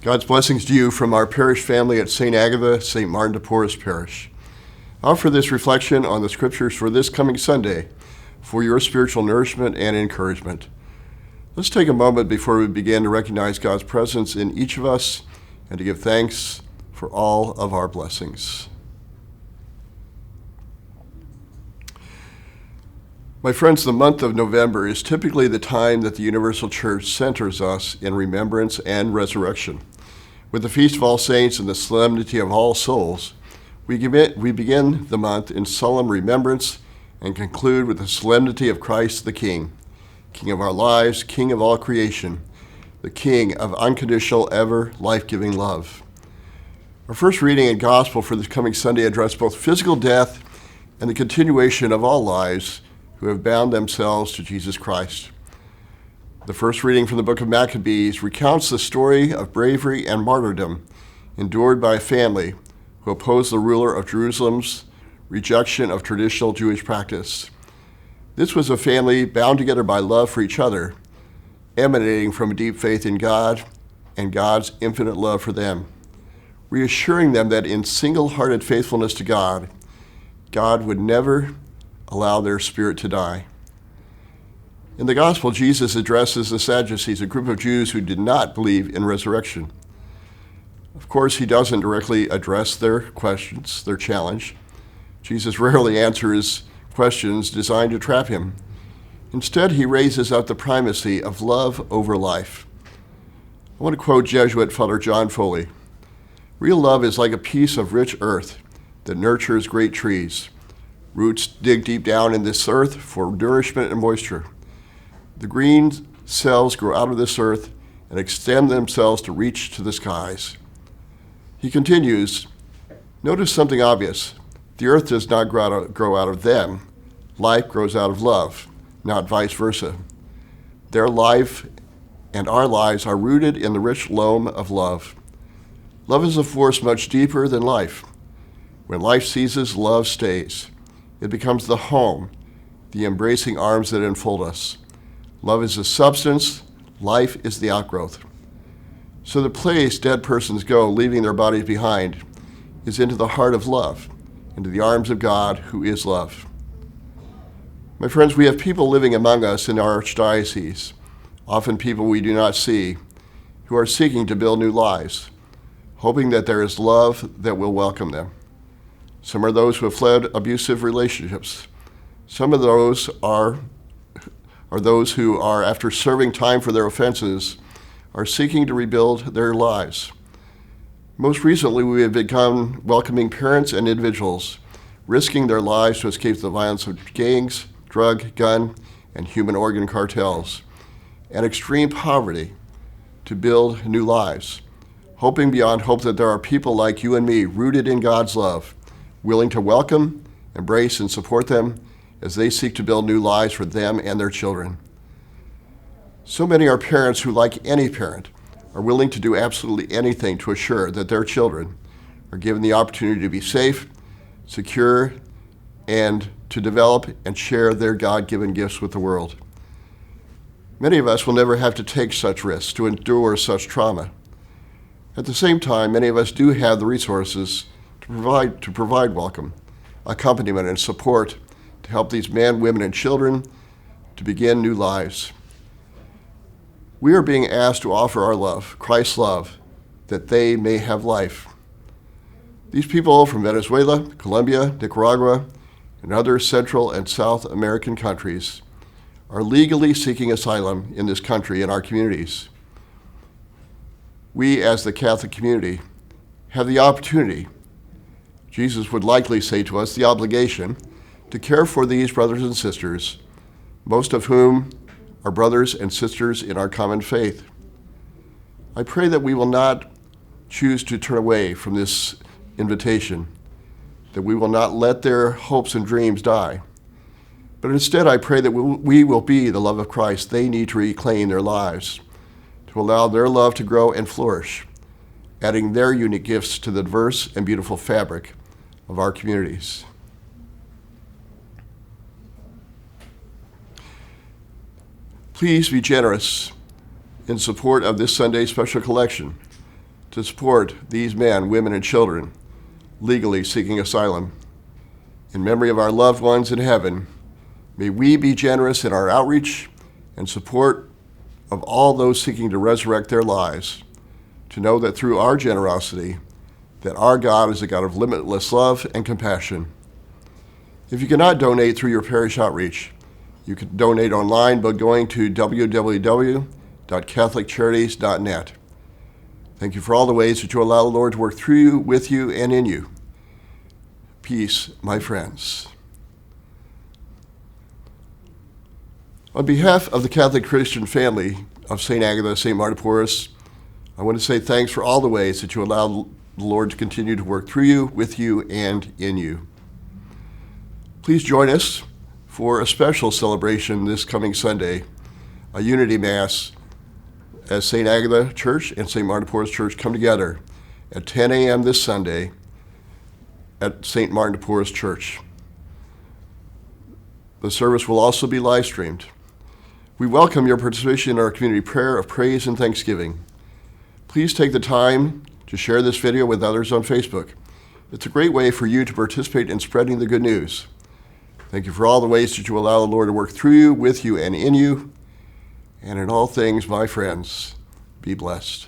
God's blessings to you from our parish family at St. Agatha, St. Martin de Porres Parish. I offer this reflection on the scriptures for this coming Sunday for your spiritual nourishment and encouragement. Let's take a moment before we begin to recognize God's presence in each of us and to give thanks for all of our blessings. My friends, the month of November is typically the time that the Universal Church centers us in remembrance and resurrection. With the Feast of All Saints and the Solemnity of All Souls, we begin the month in solemn remembrance and conclude with the solemnity of Christ the King, King of our lives, King of all creation, the King of unconditional, ever life-giving love. Our first reading and gospel for this coming Sunday address both physical death and the continuation of all lives who have bound themselves to Jesus Christ. The first reading from the book of Maccabees recounts the story of bravery and martyrdom endured by a family who opposed the ruler of Jerusalem's rejection of traditional Jewish practice. This was a family bound together by love for each other, emanating from a deep faith in God and God's infinite love for them, reassuring them that in single-hearted faithfulness to God, God would never allow their spirit to die. In the gospel, Jesus addresses the Sadducees, a group of Jews who did not believe in resurrection. Of course, he doesn't directly address their questions, their challenge. Jesus rarely answers questions designed to trap him. Instead, he raises up the primacy of love over life. I want to quote Jesuit Father John Foley. Real love is like a piece of rich earth that nurtures great trees. Roots dig deep down in this earth for nourishment and moisture. The green cells grow out of this earth and extend themselves to reach to the skies. He continues, notice something obvious. The earth does not grow out of them. Life grows out of love, not vice versa. Their life and our lives are rooted in the rich loam of love. Love is a force much deeper than life. When life ceases, love stays. It becomes the home, the embracing arms that enfold us. Love is the substance, life is the outgrowth. So the place dead persons go, leaving their bodies behind, is into the heart of love, into the arms of God, who is love. My friends, we have people living among us in our archdiocese, often people we do not see, who are seeking to build new lives, hoping that there is love that will welcome them. Some are those who have fled abusive relationships. Some of those are those who are, after serving time for their offenses, are seeking to rebuild their lives. Most recently, we have begun welcoming parents and individuals, risking their lives to escape the violence of gangs, drug, gun, and human organ cartels, and extreme poverty to build new lives, hoping beyond hope that there are people like you and me rooted in God's love, willing to welcome, embrace, and support them as they seek to build new lives for them and their children. So many are parents who, like any parent, are willing to do absolutely anything to assure that their children are given the opportunity to be safe, secure, and to develop and share their God-given gifts with the world. Many of us will never have to take such risks, to endure such trauma. At the same time, many of us do have the resources to provide welcome, accompaniment, and support to help these men, women, and children to begin new lives. We are being asked to offer our love, Christ's love, that they may have life. These people from Venezuela, Colombia, Nicaragua, and other Central and South American countries are legally seeking asylum in this country and our communities. We, as the Catholic community, have the opportunity, Jesus would likely say to us, the obligation, to care for these brothers and sisters, most of whom are brothers and sisters in our common faith. I pray that we will not choose to turn away from this invitation, that we will not let their hopes and dreams die, but instead I pray that we will be the love of Christ they need to reclaim their lives, to allow their love to grow and flourish, adding their unique gifts to the diverse and beautiful fabric of our communities. Please be generous in support of this Sunday's special collection. to support these men, women, and children legally seeking asylum. In memory of our loved ones in heaven, may we be generous in our outreach and support of all those seeking to resurrect their lives, to know that through our generosity, that our God is a God of limitless love and compassion. If you cannot donate through your parish outreach, you can donate online by going to www.catholiccharities.net. Thank you for all the ways that you allow the Lord to work through you, with you, and in you. Peace, my friends. On behalf of the Catholic Christian family of St. Agatha, St. Martin de Porres, I want to say thanks for all the ways that you allow the Lord to continue to work through you, with you, and in you. Please join us for a special celebration this coming Sunday, a Unity Mass, as St. Agatha Church and St. Martin de Porres Church come together at 10 a.m. this Sunday at St. Martin de Porres Church. The service will also be live streamed. We welcome your participation in our community prayer of praise and thanksgiving. Please take the time to share this video with others on Facebook. It's a great way for you to participate in spreading the good news. Thank you for all the ways that you allow the Lord to work through you, with you, and in you. And in all things, my friends, be blessed.